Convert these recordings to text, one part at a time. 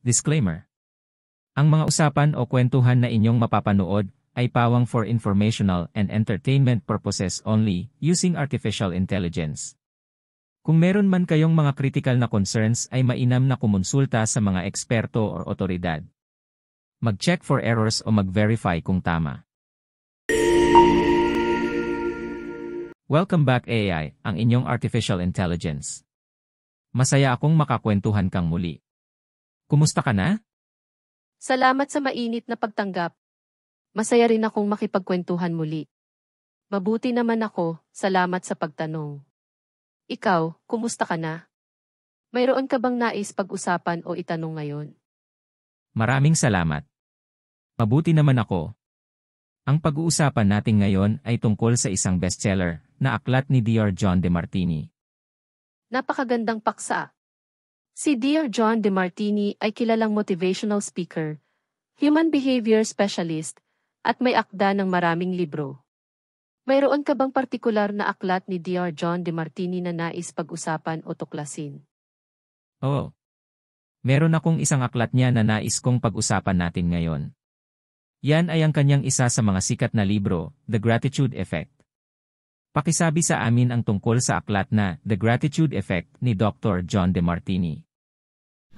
Disclaimer. Ang mga usapan o kwentuhan na inyong mapapanood ay pawang for informational and entertainment purposes only, using artificial intelligence. Kung meron man kayong mga critical na concerns ay mainam na kumonsulta sa mga eksperto o otoridad. Mag-check for errors o mag-verify kung tama. Welcome back AI, ang inyong artificial intelligence. Masaya akong makakwentuhan kang muli. Kumusta ka na? Salamat sa mainit na pagtanggap. Masaya rin akong makipagkwentuhan muli. Mabuti naman ako, salamat sa pagtanong. Ikaw, kumusta ka na? Mayroon ka bang nais pag-usapan o itanong ngayon? Maraming salamat. Mabuti naman ako. Ang pag-uusapan natin ngayon ay tungkol sa isang bestseller na aklat ni Dr. John DeMartini. Napakagandang paksa. Si Dr. John DeMartini ay kilalang motivational speaker, human behavior specialist, at may akda ng maraming libro. Mayroon ka bang partikular na aklat ni Dr. John DeMartini na nais pag-usapan o tuklasin? Oo. Meron akong isang aklat niya na nais kong pag-usapan natin ngayon. Yan ay ang kanyang isa sa mga sikat na libro, The Gratitude Effect. Pakisabi sa amin ang tungkol sa aklat na The Gratitude Effect ni Dr. John DeMartini.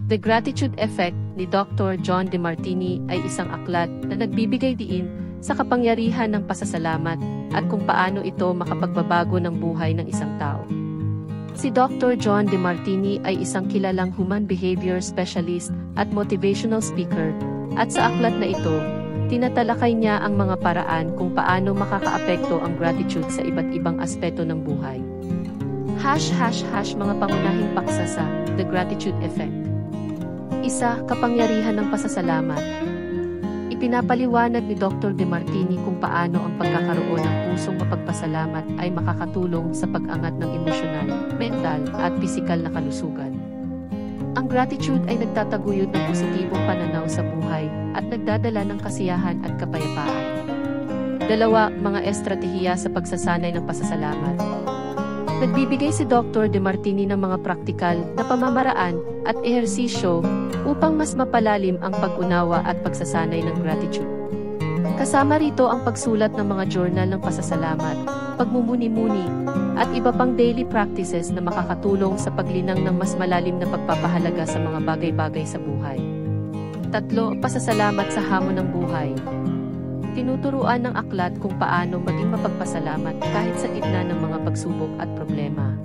The Gratitude Effect ni Dr. John DeMartini ay isang aklat na nagbibigay diin sa kapangyarihan ng pasasalamat at kung paano ito makapagbabago ng buhay ng isang tao. Si Dr. John DeMartini ay isang kilalang human behavior specialist at motivational speaker, at sa aklat na ito, tinatalakay niya ang mga paraan kung paano makakaapekto ang gratitude sa iba't ibang aspeto ng buhay. ## mga pangunahing paksa sa The Gratitude Effect. Isa, kapangyarihan ng pasasalamat. Ipinapaliwanag ni Dr. DeMartini kung paano ang pagkakaroon ng pusong mapagpasalamat ay makakatulong sa pag-angat ng emosyonal, mental, at pisikal na kalusugan. Ang gratitude ay nagtataguyod ng positibong pananaw sa buhay at nagdadala ng kasiyahan at kapayapaan. 2, mga estratehiya sa pagsasanay ng pasasalamat. Nagbibigay si Dr. DeMartini ng mga praktikal na pamamaraan at ehersisyo upang mas mapalalim ang pag-unawa at pagsasanay ng gratitude. Kasama rito ang pagsulat ng mga journal ng pasasalamat, pagmumuni-muni, at iba pang daily practices na makakatulong sa paglinang ng mas malalim na pagpapahalaga sa mga bagay-bagay sa buhay. 3, pasasalamat sa hamon ng buhay. Tinuturuan ng aklat kung paano maging mapagpasalamat kahit sa gitna ng mga pagsubok at problema.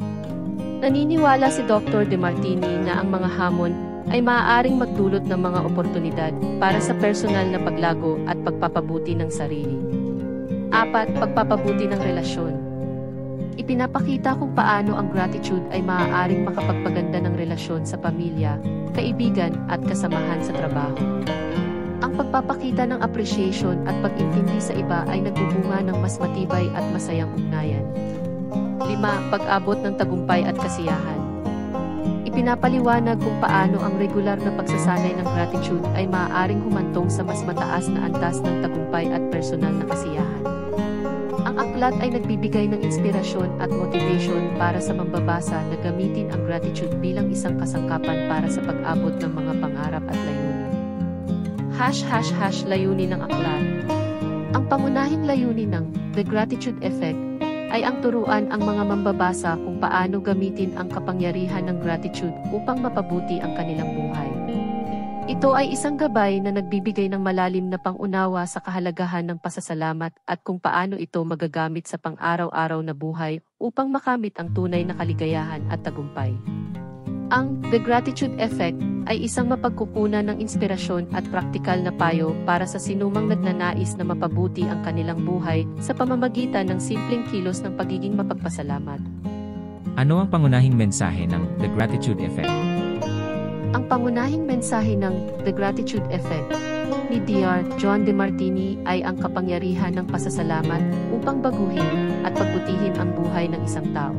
Naniniwala si Dr. DeMartini na ang mga hamon ay maaaring magdulot ng mga oportunidad para sa personal na paglago at pagpapabuti ng sarili. 4, pagpapabuti ng relasyon. Ipinapakita kung paano ang gratitude ay maaaring makapagpaganda ng relasyon sa pamilya, kaibigan at kasamahan sa trabaho. Ang pagpapakita ng appreciation at pag-intindi sa iba ay nagbubunga ng mas matibay at masayang ugnayan. 5, pag-abot ng tagumpay at kasiyahan. Ipinapaliwanag kung paano ang regular na pagsasanay ng gratitude ay maaaring humantong sa mas mataas na antas ng tagumpay at personal na kasiyahan. Ang aklat ay nagbibigay ng inspirasyon at motivation para sa mambabasa na gamitin ang gratitude bilang isang kasangkapan para sa pag-abot ng mga pangarap at layunin. ## layunin ng aklat. Ang pangunahing layunin ng The Gratitude Effect ay ang turuan ang mga mambabasa kung paano gamitin ang kapangyarihan ng gratitude upang mapabuti ang kanilang buhay. Ito ay isang gabay na nagbibigay ng malalim na pang-unawa sa kahalagahan ng pasasalamat at kung paano ito magagamit sa pang-araw-araw na buhay upang makamit ang tunay na kaligayahan at tagumpay. Ang The Gratitude Effect ay isang mapagkukunan ng inspirasyon at praktikal na payo para sa sinumang nagnanais na mapabuti ang kanilang buhay sa pamamagitan ng simpleng kilos ng pagiging mapagpasalamat. Ano ang pangunahing mensahe ng The Gratitude Effect? Ang pangunahing mensahe ng The Gratitude Effect ni Dr. John DeMartini ay ang kapangyarihan ng pasasalamat upang baguhin at pagbutihin ang buhay ng isang tao.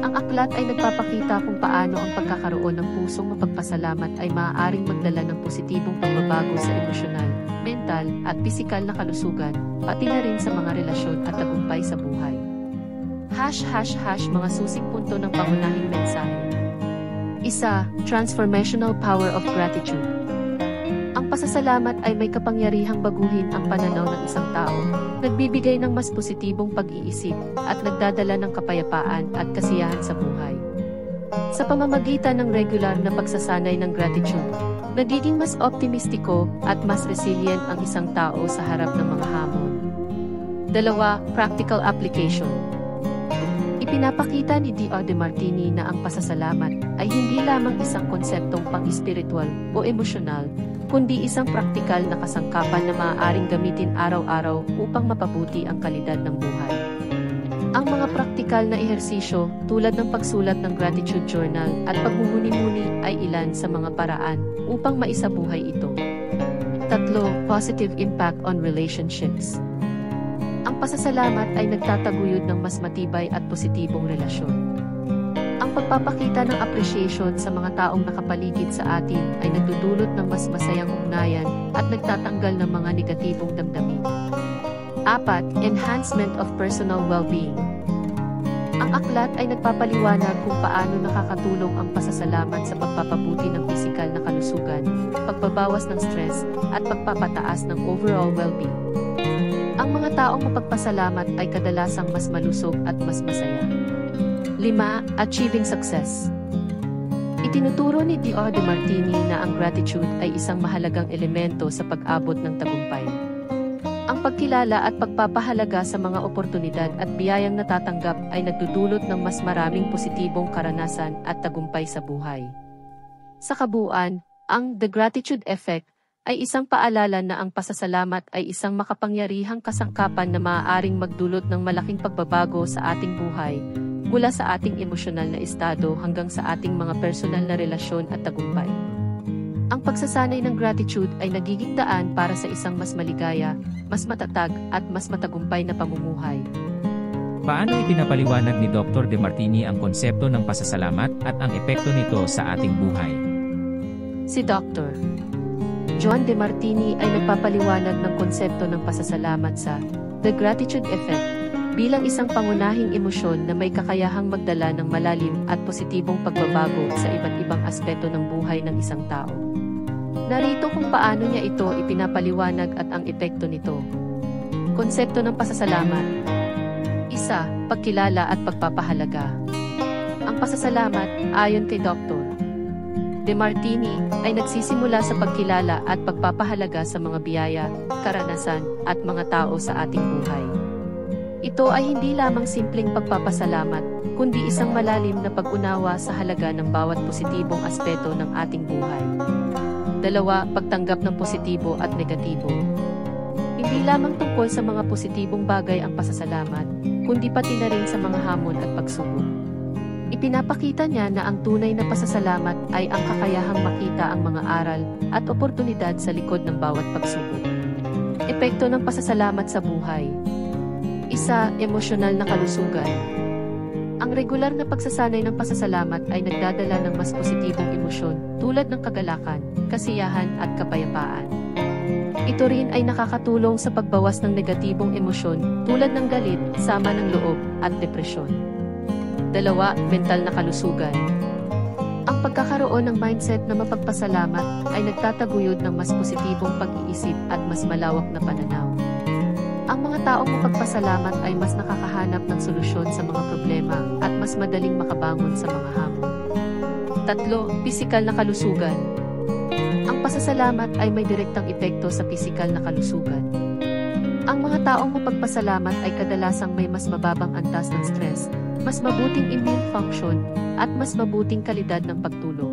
Ang aklat ay nagpapakita kung paano ang pagkakaroon ng pusong mapagpasalamat ay maaaring magdala ng positibong pagbabago sa emosyonal, mental, at pisikal na kalusugan, pati na rin sa mga relasyon at tagumpay sa buhay. ## mga susing punto ng pangunahing mensahe. 1. Transformational power of gratitude. pasasalamat ay may kapangyarihang baguhin ang pananaw ng isang tao, nagbibigay ng mas positibong pag-iisip, at nagdadala ng kapayapaan at kasiyahan sa buhay. Sa pamamagitan ng regular na pagsasanay ng gratitude, nagiging mas optimistiko at mas resilient ang isang tao sa harap ng mga hamon. 2. Practical application. Ipinapakita ni Dr. Demartini na ang pasasalamat ay hindi lamang isang konseptong pang-espiritual o emosyonal, kundi isang praktikal na kasangkapan na maaaring gamitin araw-araw upang mapabuti ang kalidad ng buhay. Ang mga praktikal na ehersisyo tulad ng pagsulat ng gratitude journal at pagmumuni-muni ay ilan sa mga paraan upang maisabuhay ito. 3. Positive impact on relationships. Ang pasasalamat ay nagtataguyod ng mas matibay at positibong relasyon. Ang pagpapakita ng appreciation sa mga taong nakapaligid sa atin ay nagdudulot ng mas masayang ugnayan at nagtatanggal ng mga negatibong damdamin. 4. Enhancement of personal well-being. Ang aklat ay nagpapaliwanag kung paano nakakatulong ang pasasalamat sa pagpapabuti ng pisikal na kalusugan, pagbabawas ng stress, at pagpapataas ng overall well-being. Ang mga taong mapagpasalamat ay kadalasang mas malusog at mas masaya. 5. Achieving success. Itinuturo ni Dr. Demartini na ang gratitude ay isang mahalagang elemento sa pag-abot ng tagumpay. Ang pagkilala at pagpapahalaga sa mga oportunidad at biyayang natatanggap ay nagdudulot ng mas maraming positibong karanasan at tagumpay sa buhay. Sa kabuuan, ang The Gratitude Effect ay isang paalala na ang pasasalamat ay isang makapangyarihang kasangkapan na maaaring magdulot ng malaking pagbabago sa ating buhay, mula sa ating emosyonal na estado hanggang sa ating mga personal na relasyon at tagumpay. Ang pagsasanay ng gratitude ay nagiging daan para sa isang mas maligaya, mas matatag at mas matagumpay na pamumuhay. Paano ipinapaliwanag ni Dr. Demartini ang konsepto ng pasasalamat at ang epekto nito sa ating buhay? Si Dr. John Demartini ay nagpapaliwanag ng konsepto ng pasasalamat sa The Gratitude Effect bilang isang pangunahing emosyon na may kakayahang magdala ng malalim at positibong pagbabago sa iba't ibang aspeto ng buhay ng isang tao. Narito kung paano niya ito ipinapaliwanag at ang epekto nito. Konsepto ng pasasalamat. 1. Pagkilala at pagpapahalaga. Ang pasasalamat, ayon kay Dr. Demartini, ay nagsisimula sa pagkilala at pagpapahalaga sa mga biyaya, karanasan, at mga tao sa ating buhay. Ito ay hindi lamang simpleng pagpapasalamat, kundi isang malalim na pag-unawa sa halaga ng bawat positibong aspeto ng ating buhay. 2. Pagtanggap ng positibo at negatibo. Hindi lamang tungkol sa mga positibong bagay ang pasasalamat, kundi pati na rin sa mga hamon at pagsubok. Ipinapakita niya na ang tunay na pasasalamat ay ang kakayahang makita ang mga aral at oportunidad sa likod ng bawat pagsubok. Epekto ng pasasalamat sa buhay. 1. Emosyonal na kalusugan. Ang regular na pagsasanay ng pasasalamat ay nagdadala ng mas positibong emosyon tulad ng kagalakan, kasiyahan at kapayapaan. Ito rin ay nakakatulong sa pagbawas ng negatibong emosyon tulad ng galit, sama ng loob, at depresyon. 2. Mental na kalusugan. Ang pagkakaroon ng mindset na mapagpasalamat ay nagtataguyod ng mas positibong pag-iisip at mas malawak na pananaw. Ang mga taong mapagpasalamat ay mas nakakahanap ng solusyon sa mga problema at mas madaling makabangon sa mga hamon. 3. Pisikal na kalusugan. Ang pasasalamat ay may direktang epekto sa pisikal na kalusugan. Ang mga taong mapagpasalamat ay kadalasang may mas mababang antas ng stress, mas mabuting immune function, at mas mabuting kalidad ng pagtulog.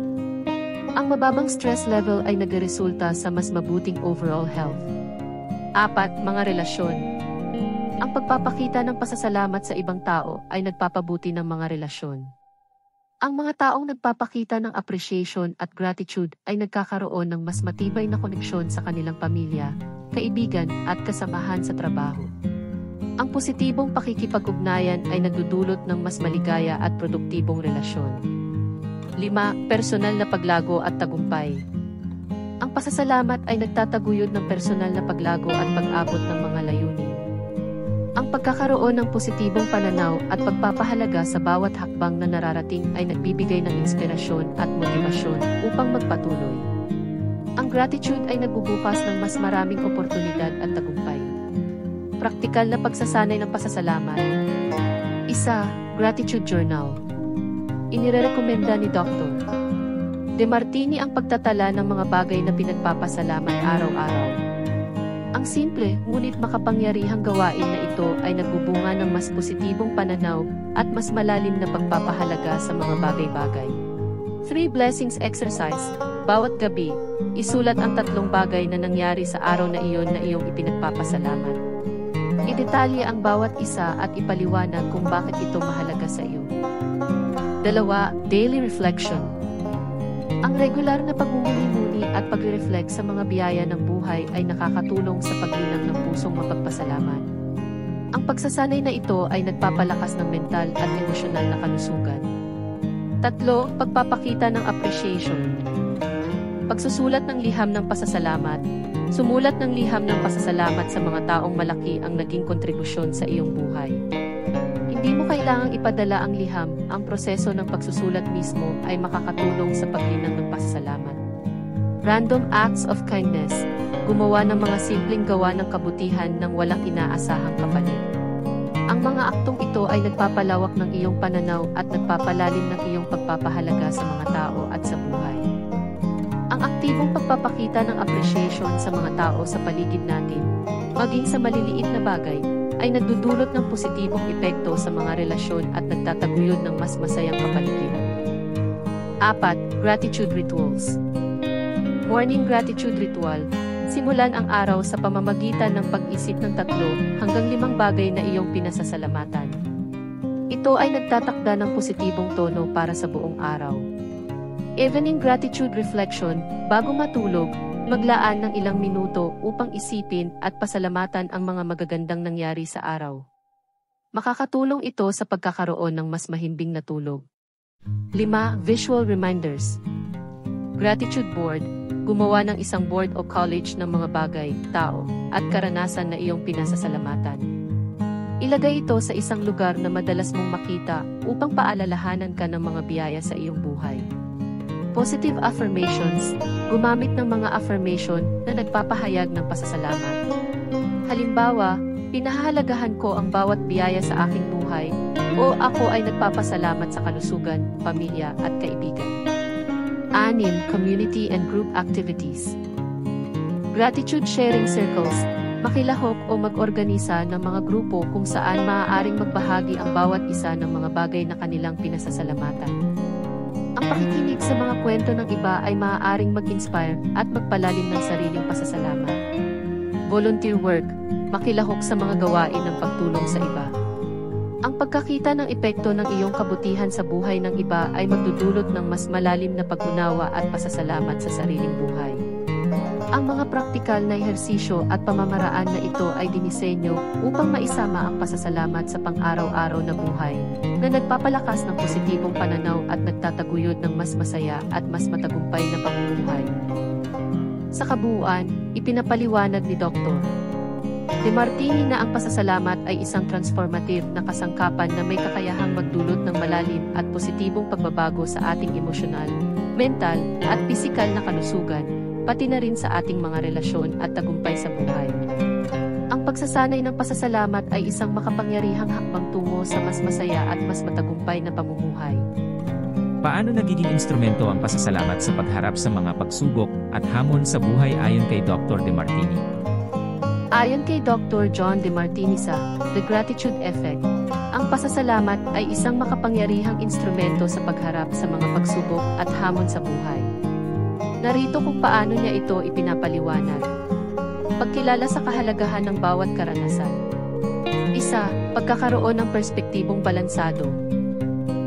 Ang mababang stress level ay nagresulta sa mas mabuting overall health. 4. Mga relasyon. Ang pagpapakita ng pasasalamat sa ibang tao ay nagpapabuti ng mga relasyon. Ang mga taong nagpapakita ng appreciation at gratitude ay nagkakaroon ng mas matibay na koneksyon sa kanilang pamilya, kaibigan at kasamahan sa trabaho. Ang positibong pakikipag-ugnayan ay nagdudulot ng mas maligaya at produktibong relasyon. 5. Personal na paglago at tagumpay. Ang pasasalamat ay nagtataguyod ng personal na paglago at pag-abot ng mga layunin. Ang pagkakaroon ng positibong pananaw at pagpapahalaga sa bawat hakbang na nararating ay nagbibigay ng inspirasyon at motibasyon upang magpatuloy. Ang gratitude ay nagbubukas ng mas maraming oportunidad at tagumpay. Praktikal na pagsasanay ng pasasalamat. 1. Gratitude Journal. Inirekomenda ni Dr. Demartini ang pagtatala ng mga bagay na pinagpapasalamat araw-araw. Ang simple, ngunit makapangyarihang gawain na ito ay nagbubunga ng mas positibong pananaw at mas malalim na pagpapahalaga sa mga bagay-bagay. 3 Blessings Exercise. Bawat gabi, isulat ang 3 bagay na nangyari sa araw na iyon na iyong ipinagpapasalamat. Idetalye ang bawat isa at ipaliwanag kung bakit ito mahalaga sa iyo. 2. Daily Reflection. Ang regular na pagmumuni-muni at pagre-reflect sa mga biyaya ng buhay ay nakakatulong sa paglinang ng pusong mapagpasalamat. Ang pagsasanay na ito ay nagpapalakas ng mental at emosyonal na kalusugan. 3. Pagpapakita ng appreciation. Pagsusulat ng liham ng pasasalamat. Sumulat ng liham ng pasasalamat sa mga taong malaki ang naging kontribusyon sa iyong buhay. Hindi mo kailangang ipadala ang liham, ang proseso ng pagsusulat mismo ay makakatulong sa paglinang ng pasasalamat. Random acts of kindness. Gumawa ng mga simpleng gawa ng kabutihan nang walang inaasahang kapalit. Ang mga aktong ito ay nagpapalawak ng iyong pananaw at nagpapalalim ng iyong pagpapahalaga sa mga tao at sa buhay. Ang aktibong pagpapakita ng appreciation sa mga tao sa paligid natin, maging sa maliliit na bagay, ay nagdudulot ng positibong epekto sa mga relasyon at nagtataguyod ng mas masayang kapaligiran. 4. Gratitude Rituals. Morning Gratitude Ritual. Simulan ang araw sa pamamagitan ng pag-isip ng 3 hanggang 5 bagay na iyong pinasasalamatan. Ito ay nagtatakda ng positibong tono para sa buong araw. Evening Gratitude Reflection. Bago matulog, maglaan ng ilang minuto upang isipin at pasalamatan ang mga magagandang nangyari sa araw. Makakatulong ito sa pagkakaroon ng mas mahimbing na tulog. 5. Visual Reminders. Gratitude Board. Gumawa ng isang board o collage ng mga bagay, tao, at karanasan na iyong pinasasalamatan. Ilagay ito sa isang lugar na madalas mong makita upang paalalahanan ka ng mga biyaya sa iyong buhay. Positive Affirmations. Gumamit ng mga affirmation na nagpapahayag ng pasasalamat. Halimbawa, pinahahalagahan ko ang bawat biyaya sa aking buhay, o ako ay nagpapasalamat sa kalusugan, pamilya at kaibigan. 6. Community and Group Activities. Gratitude Sharing Circles. Makilahok o mag-organisa ng mga grupo kung saan maaaring magbahagi ang bawat isa ng mga bagay na kanilang pinasasalamatan. Ang pakikinig sa mga kwento ng iba ay maaaring mag-inspire at magpalalim ng sariling pasasalamat. Volunteer work. Makilahok sa mga gawain ng pagtulong sa iba. Ang pagkakita ng epekto ng iyong kabutihan sa buhay ng iba ay magdudulot ng mas malalim na pag-unawa at pasasalamat sa sariling buhay. Ang mga praktikal na ehersisyo at pamamaraan na ito ay dinisenyo upang maisama ang pasasalamat sa pang-araw-araw na buhay, na nagpapalakas ng positibong pananaw at nagtataguyod ng mas masaya at mas matagumpay na pamumuhay. Sa kabuuan, ipinapaliwanag ni Dr. Demartini na ang pasasalamat ay isang transformative na kasangkapan na may kakayahang magdulot ng malalim at positibong pagbabago sa ating emosyonal, mental, at pisikal na kalusugan, pati na rin sa ating mga relasyon at tagumpay sa buhay. Ang pagsasanay ng pasasalamat ay isang makapangyarihang hakbang tungo sa mas masaya at mas matagumpay na pamumuhay. Paano nagiging instrumento ang pasasalamat sa pagharap sa mga pagsubok at hamon sa buhay ayon kay Dr. Demartini? Ayon kay Dr. John Demartini sa The Gratitude Effect, ang pasasalamat ay isang makapangyarihang instrumento sa pagharap sa mga pagsubok at hamon sa buhay. Narito kung paano niya ito ipinapaliwanag. Pagkilala sa kahalagahan ng bawat karanasan. 1. Pagkakaroon ng perspektibong balansado.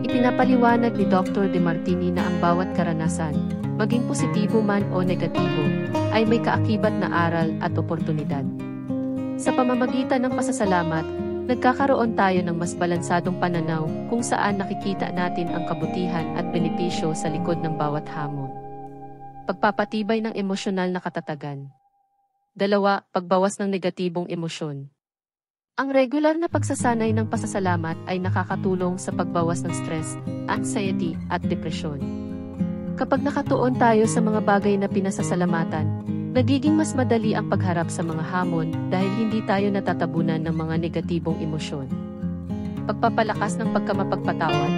Ipinapaliwanag ni Dr. Demartini na ang bawat karanasan, maging positibo man o negatibo, ay may kaakibat na aral at oportunidad. Sa pamamagitan ng pasasalamat, nagkakaroon tayo ng mas balansadong pananaw kung saan nakikita natin ang kabutihan at benepisyo sa likod ng bawat hamon. Pagpapatibay ng emosyonal na katatagan. 2. Pagbawas ng negatibong emosyon. Ang regular na pagsasanay ng pasasalamat ay nakakatulong sa pagbawas ng stress, anxiety, at depresyon. Kapag nakatuon tayo sa mga bagay na pinasasalamatan, nagiging mas madali ang pagharap sa mga hamon dahil hindi tayo natatabunan ng mga negatibong emosyon. Pagpapalakas ng pagkamapagpatawad.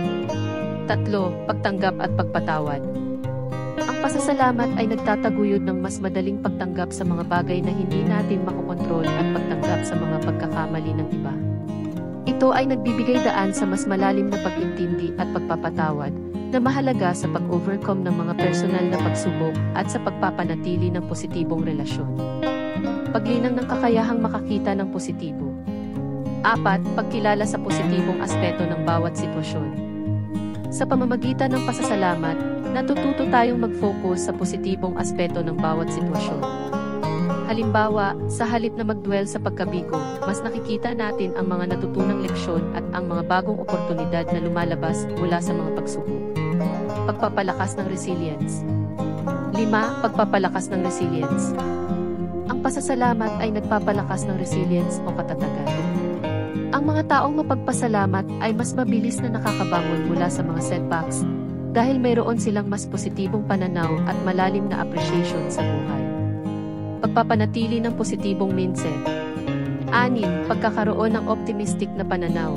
3. Pagtanggap at pagpatawad. Ang pasasalamat ay nagtataguyod ng mas madaling pagtanggap sa mga bagay na hindi natin makokontrol at pagtanggap sa mga pagkakamali ng iba. Ito ay nagbibigay daan sa mas malalim na pag-intindi at pagpapatawad na mahalaga sa pag-overcome ng mga personal na pagsubok at sa pagpapanatili ng positibong relasyon. Paglinang ng kakayahang makakita ng positibo. 4. Pagkilala sa positibong aspeto ng bawat sitwasyon. Sa pamamagitan ng pasasalamat, natututo tayong mag-focus sa positibong aspeto ng bawat sitwasyon. Halimbawa, sa halip na magdwell sa pagkabigo, mas nakikita natin ang mga natutunang leksyon at ang mga bagong oportunidad na lumalabas mula sa mga pagsubok. Pagpapalakas ng resilience. 5. Pagpapalakas ng resilience. Ang pasasalamat ay nagpapalakas ng resilience o katatagan. Ang mga taong mapagpasalamat ay mas mabilis na nakakabangon mula sa mga setbacks dahil mayroon silang mas positibong pananaw at malalim na appreciation sa buhay. Pagpapanatili ng positibong mindset. 6. Pagkakaroon ng optimistic na pananaw.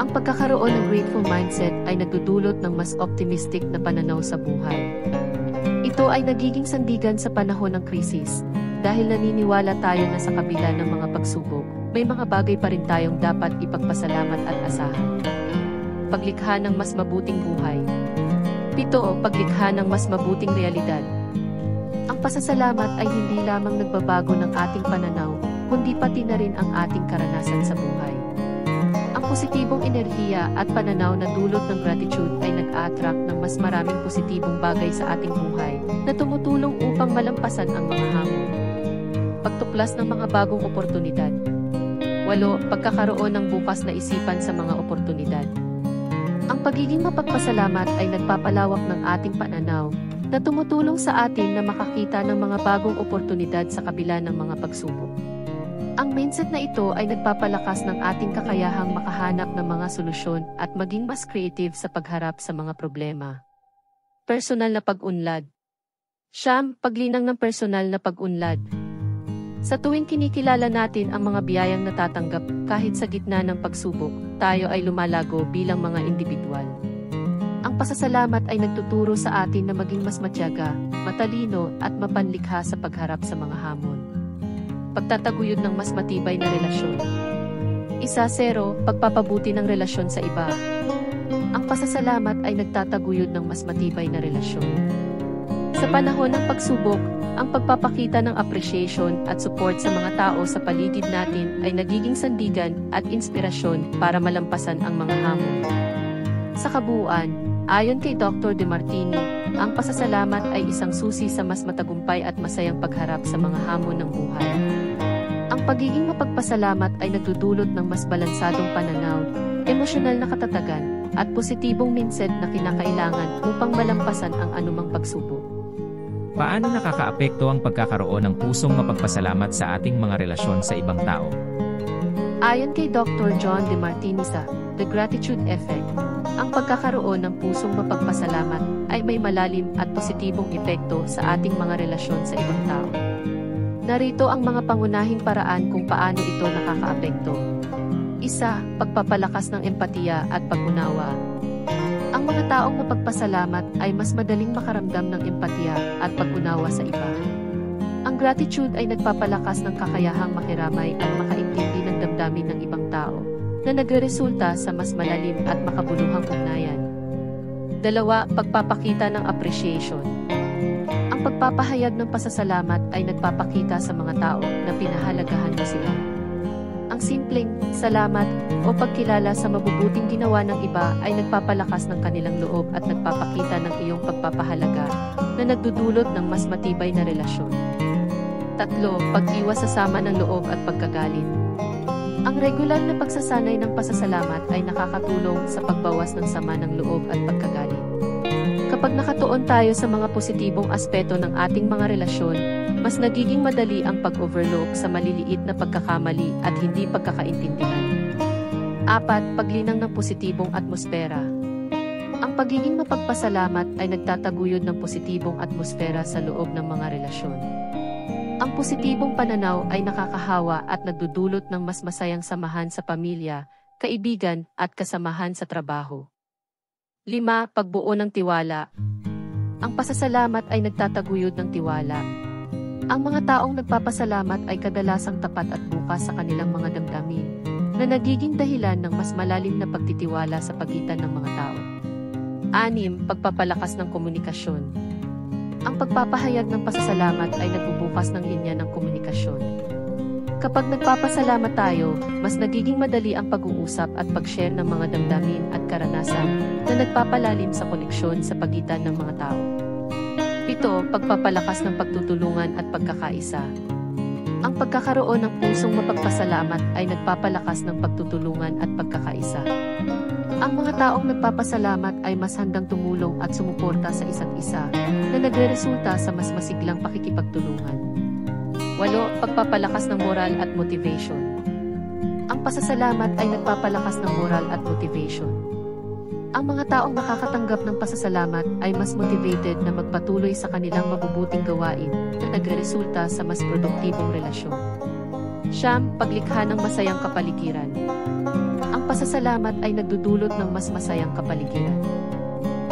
Ang pagkakaroon ng grateful mindset ay nagdudulot ng mas optimistic na pananaw sa buhay. Ito ay nagiging sandigan sa panahon ng krisis dahil naniniwala tayo na sa kabila ng mga pagsubok, may mga bagay pa rin tayong dapat ipagpasalamat at asahan. Paglikha ng mas mabuting buhay. 7. Paglikha ng mas mabuting realidad. Ang pasasalamat ay hindi lamang nagbabago ng ating pananaw, kundi pati na rin ang ating karanasan sa buhay. Ang positibong enerhiya at pananaw na dulot ng gratitude ay nag-a-attract ng mas maraming positibong bagay sa ating buhay na tumutulong upang malampasan ang mga hamon. Pagtuklas ng mga bagong oportunidad. 8. Pagkakaroon ng bukas na isipan sa mga oportunidad. Ang pagiging mapagpasalamat ay nagpapalawak ng ating pananaw na tumutulong sa atin na makakita ng mga bagong oportunidad sa kabila ng mga pagsubok. Ang mindset na ito ay nagpapalakas ng ating kakayahang makahanap ng mga solusyon at maging mas creative sa pagharap sa mga problema. Personal na pag-unlad. 9. Paglinang ng personal na pag-unlad. Sa tuwing kinikilala natin ang mga biyayang natatanggap kahit sa gitna ng pagsubok, tayo ay lumalago bilang mga individual. Ang pasasalamat ay nagtuturo sa atin na maging mas matyaga, matalino at mapanlikha sa pagharap sa mga hamon. Pagtataguyod ng mas matibay na relasyon. 1. Pagpapabuti ng relasyon sa iba. Ang pasasalamat ay nagtataguyod ng mas matibay na relasyon. Sa panahon ng pagsubok, ang pagpapakita ng appreciation at support sa mga tao sa paligid natin ay nagiging sandigan at inspirasyon para malampasan ang mga hamon. Sa kabuuan, ayon kay Dr. Demartini, ang pasasalamat ay isang susi sa mas matagumpay at masayang pagharap sa mga hamon ng buhay. Ang pagiging mapagpasalamat ay nagdudulot ng mas balansadong pananaw, emosyonal na katatagan, at positibong mindset na kinakailangan upang malampasan ang anumang pagsubok. Paano nakakaapekto ang pagkakaroon ng pusong mapagpasalamat sa ating mga relasyon sa ibang tao? Ayon kay Dr. John Demartini sa The Gratitude Effect, ang pagkakaroon ng pusong mapagpasalamat ay may malalim at positibong epekto sa ating mga relasyon sa ibang tao. Narito ang mga pangunahing paraan kung paano ito nakakaapekto. 1. Pagpapalakas ng empatiya at pag-unawa. Ang mga taong mapagpasalamat ay mas madaling makaramdam ng empatiya at pag-unawa sa iba. Ang gratitude ay nagpapalakas ng kakayahang makiramay at makaintindi ng damdamin ng ibang tao, na nagresulta sa mas malalim at makabuluhang ugnayan. 2. Pagpapakita ng appreciation. Ang pagpapahayag ng pasasalamat ay nagpapakita sa mga tao na pinahalagahan mo sila. Ang simpleng salamat o pagkilala sa mabubuting ginawa ng iba ay nagpapalakas ng kanilang loob at nagpapakita ng iyong pagpapahalaga na nagdudulot ng mas matibay na relasyon. 3. Pag-iwas sa sama ng loob at pagkagalit. Ang regular na pagsasanay ng pasasalamat ay nakakatulong sa pagbawas ng sama ng loob at pagkagalit. Kapag nakatuon tayo sa mga positibong aspeto ng ating mga relasyon, mas nagiging madali ang pag-overlook sa maliliit na pagkakamali at hindi pagkakaintindihan. 4. Paglinang ng positibong atmosfera. Ang pagiging mapagpasalamat ay nagtataguyod ng positibong atmosfera sa loob ng mga relasyon. Ang positibong pananaw ay nakakahawa at nagdudulot ng mas masayang samahan sa pamilya, kaibigan, at kasamahan sa trabaho. 5. Pagbuo ng tiwala. Ang pasasalamat ay nagtataguyod ng tiwala. Ang mga taong nagpapasalamat ay kadalasang tapat at bukas sa kanilang mga damdamin, na nagiging dahilan ng mas malalim na pagtitiwala sa pagitan ng mga tao. 6. Pagpapalakas ng komunikasyon. Ang pagpapahayag ng pasasalamat ay nagbubukas ng linya ng komunikasyon. Kapag nagpapasalamat tayo, mas nagiging madali ang pag-uusap at pag-share ng mga damdamin at karanasan na nagpapalalim sa koneksyon sa pagitan ng mga tao. 7. Pagpapalakas ng pagtutulungan at pagkakaisa. Ang pagkakaroon ng pusong mapagpasalamat ay nagpapalakas ng pagtutulungan at pagkakaisa. Ang mga taong nagpapasalamat ay mas handang tumulong at sumuporta sa isa't isa, na nagreresulta sa mas masiglang pakikipagtulungan. 8. Pagpapalakas ng moral at motivation. Ang pasasalamat ay nagpapalakas ng moral at motivation. Ang mga taong nakakatanggap ng pasasalamat ay mas motivated na magpatuloy sa kanilang mabubuting gawain na nagreresulta sa mas produktibong relasyon. 9. Paglikha ng masayang kapaligiran. Ang pasasalamat ay nagdudulot ng mas masayang kapaligiran.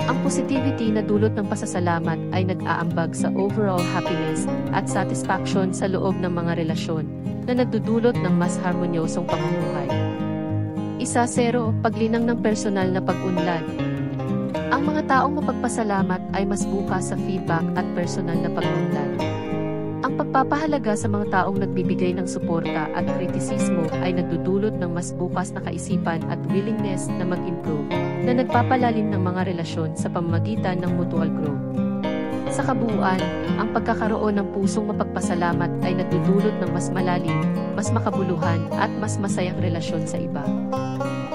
Ang positivity na dulot ng pasasalamat ay nag-aambag sa overall happiness at satisfaction sa loob ng mga relasyon na nagdudulot ng mas harmonyosong pamumuhay. 0. Paglinang ng personal na pag-unlad. Ang mga taong mapagpasalamat ay mas bukas sa feedback at personal na pag-unlad. Ang pagpapahalaga sa mga taong nagbibigay ng suporta at kritisismo ay nagdudulot ng mas bukas na kaisipan at willingness na mag-improve, na nagpapalalim ng mga relasyon sa pamamagitan ng mutual growth. Sa kabuuan, ang pagkakaroon ng pusong mapagpasalamat ay nagdudulot ng mas malalim, mas makabuluhan at mas masayang relasyon sa iba.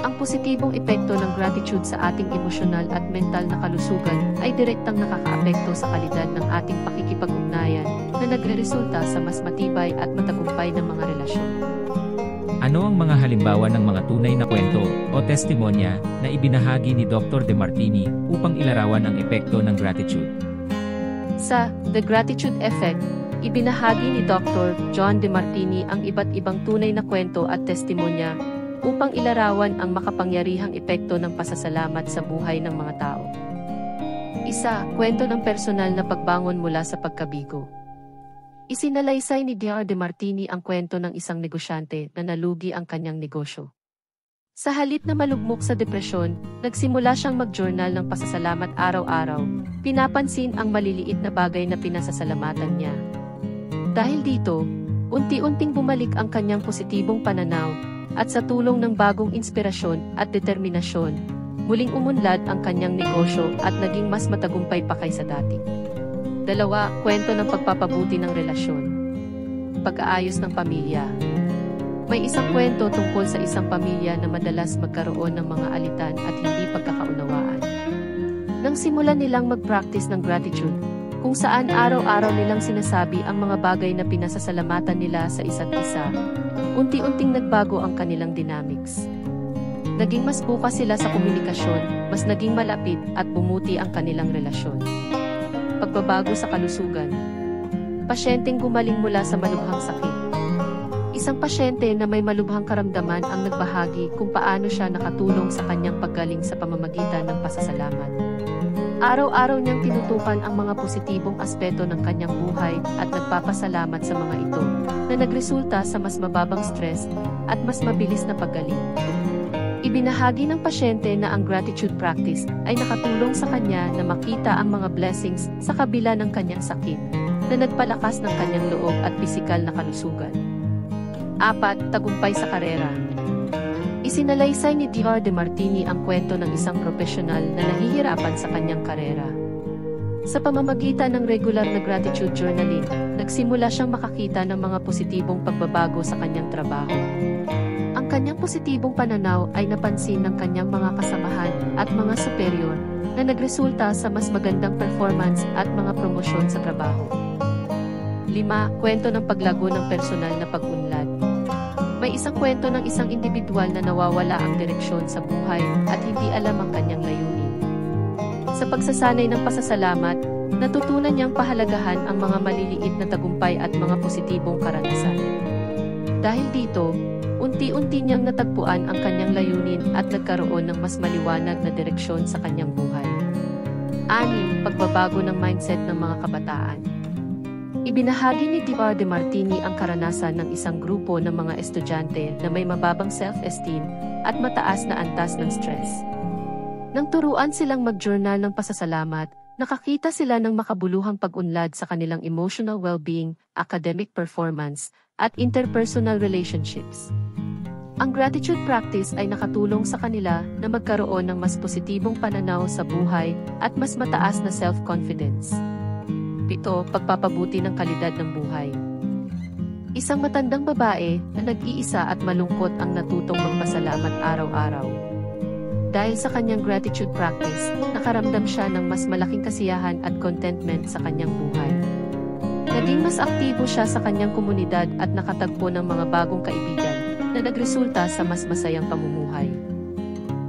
Ang positibong epekto ng gratitude sa ating emosyonal at mental na kalusugan ay direktang nakakaapekto sa kalidad ng ating pakikipag-ugnayan na nagreresulta sa mas matibay at matagumpay ng mga relasyon. Ano ang mga halimbawa ng mga tunay na kwento o testimonya na ibinahagi ni Dr. Demartini upang ilarawan ang epekto ng gratitude? Sa The Gratitude Effect, ibinahagi ni Dr. John Demartini ang iba't ibang tunay na kwento at testimonya upang ilarawan ang makapangyarihang epekto ng pasasalamat sa buhay ng mga tao. 1. Kwento ng personal na pagbangon mula sa pagkabigo. Isinalaysay ni Dr. Demartini ang kwento ng isang negosyante na nalugi ang kanyang negosyo. Sa halip na malugmok sa depresyon, nagsimula siyang mag-journal ng pasasalamat araw-araw, pinapansin ang maliliit na bagay na pinasasalamatan niya. Dahil dito, unti-unting bumalik ang kanyang positibong pananaw, at sa tulong ng bagong inspirasyon at determinasyon, muling umunlad ang kanyang negosyo at naging mas matagumpay pa kaysa dati. 2. Kwento ng pagpapabuti ng relasyon. Pag-aayos ng pamilya. May isang kwento tungkol sa isang pamilya na madalas magkaroon ng mga alitan at hindi pagkakaunawaan. Nang simulan nilang mag-practice ng gratitude, kung saan araw-araw nilang sinasabi ang mga bagay na pinasasalamatan nila sa isa't isa, unti-unting nagbago ang kanilang dynamics. Naging mas bukas sila sa komunikasyon, mas naging malapit at bumuti ang kanilang relasyon. Pagbabago sa kalusugan. Pasyenteng gumaling mula sa malubhang sakit. Isang pasyente na may malubhang karamdaman ang nagbahagi kung paano siya nakatulong sa kanyang paggaling sa pamamagitan ng pasasalamat. Araw-araw niyang tinutukan ang mga positibong aspeto ng kanyang buhay at nagpapasalamat sa mga ito, na nagresulta sa mas mababang stress at mas mabilis na paggaling. Ibinahagi ng pasyente na ang gratitude practice ay nakatulong sa kanya na makita ang mga blessings sa kabila ng kanyang sakit, na nagpalakas ng kanyang loob at pisikal na kalusugan. 4. Tagumpay sa karera. Isinalaysay ni Dr. Demartini ang kwento ng isang profesional na nahihirapan sa kanyang karera. Sa pamamagitan ng regular na gratitude journaling, nagsimula siyang makakita ng mga positibong pagbabago sa kanyang trabaho. Ang kanyang positibong pananaw ay napansin ng kanyang mga kasamahan at mga superior, na nagresulta sa mas magandang performance at mga promosyon sa trabaho. 5. Kwento ng paglago ng personal na pag-unlad. May isang kwento ng isang individual na nawawala ang direksyon sa buhay at hindi alam ang kanyang layunin. Sa pagsasanay ng pasasalamat, natutunan niyang pahalagahan ang mga maliliit na tagumpay at mga positibong karanasan. Dahil dito, unti-unti niyang natagpuan ang kanyang layunin at nagkaroon ng mas maliwanag na direksyon sa kanyang buhay. 6. Pagbabago ng mindset ng mga kabataan. Ibinahagi ni Dr. Demartini ang karanasan ng isang grupo ng mga estudyante na may mababang self-esteem at mataas na antas ng stress. Nang turuan silang mag-journal ng pasasalamat, nakakita sila ng makabuluhang pag-unlad sa kanilang emotional well-being, academic performance, at interpersonal relationships. Ang gratitude practice ay nakatulong sa kanila na magkaroon ng mas positibong pananaw sa buhay at mas mataas na self-confidence. 7. Pagpapabuti ng kalidad ng buhay. Isang matandang babae na nag-iisa at malungkot ang natutong magpasalamat araw-araw. Dahil sa kanyang gratitude practice, nakaramdam siya ng mas malaking kasiyahan at contentment sa kanyang buhay. Naging mas aktibo siya sa kanyang komunidad at nakatagpo ng mga bagong kaibigan na nagresulta sa mas masayang pamumuhay.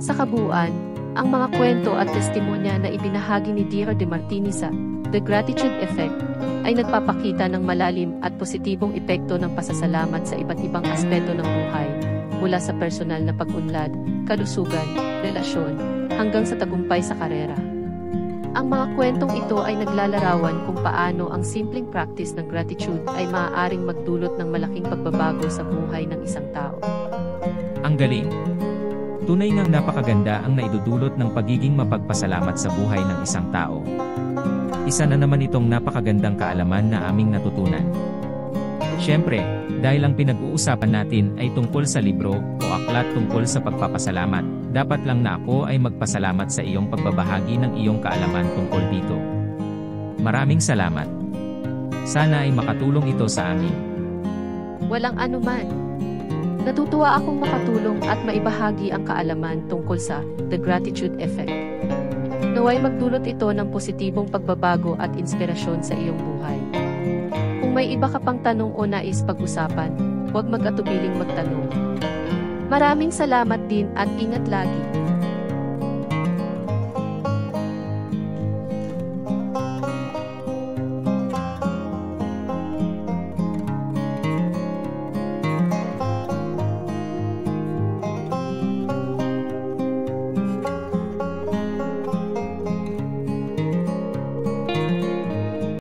Sa kabuuan, ang mga kwento at testimonya na ibinahagi ni Dr. Demartini sa The Gratitude Effect ay nagpapakita ng malalim at positibong epekto ng pasasalamat sa iba't ibang aspeto ng buhay, mula sa personal na pag-unlad, kalusugan, relasyon, hanggang sa tagumpay sa karera. Ang mga kwentong ito ay naglalarawan kung paano ang simpleng practice ng gratitude ay maaaring magdulot ng malaking pagbabago sa buhay ng isang tao. Ang galing! Tunay ngang napakaganda ang naidudulot ng pagiging mapagpasalamat sa buhay ng isang tao. Isa na naman itong napakagandang kaalaman na aming natutunan. Siyempre, dahil ang pinag-uusapan natin ay tungkol sa libro o aklat tungkol sa pagpapasalamat, dapat lang na ako ay magpasalamat sa iyong pagbabahagi ng iyong kaalaman tungkol dito. Maraming salamat. Sana ay makatulong ito sa amin. Walang anuman. Natutuwa akong makatulong at maibahagi ang kaalaman tungkol sa The Gratitude Effect. Naway magdulot ito ng positibong pagbabago at inspirasyon sa iyong buhay. Kung may iba ka pang tanong o nais pag-usapan, huwag mag-atubiling magtanong. Maraming salamat din at ingat lagi.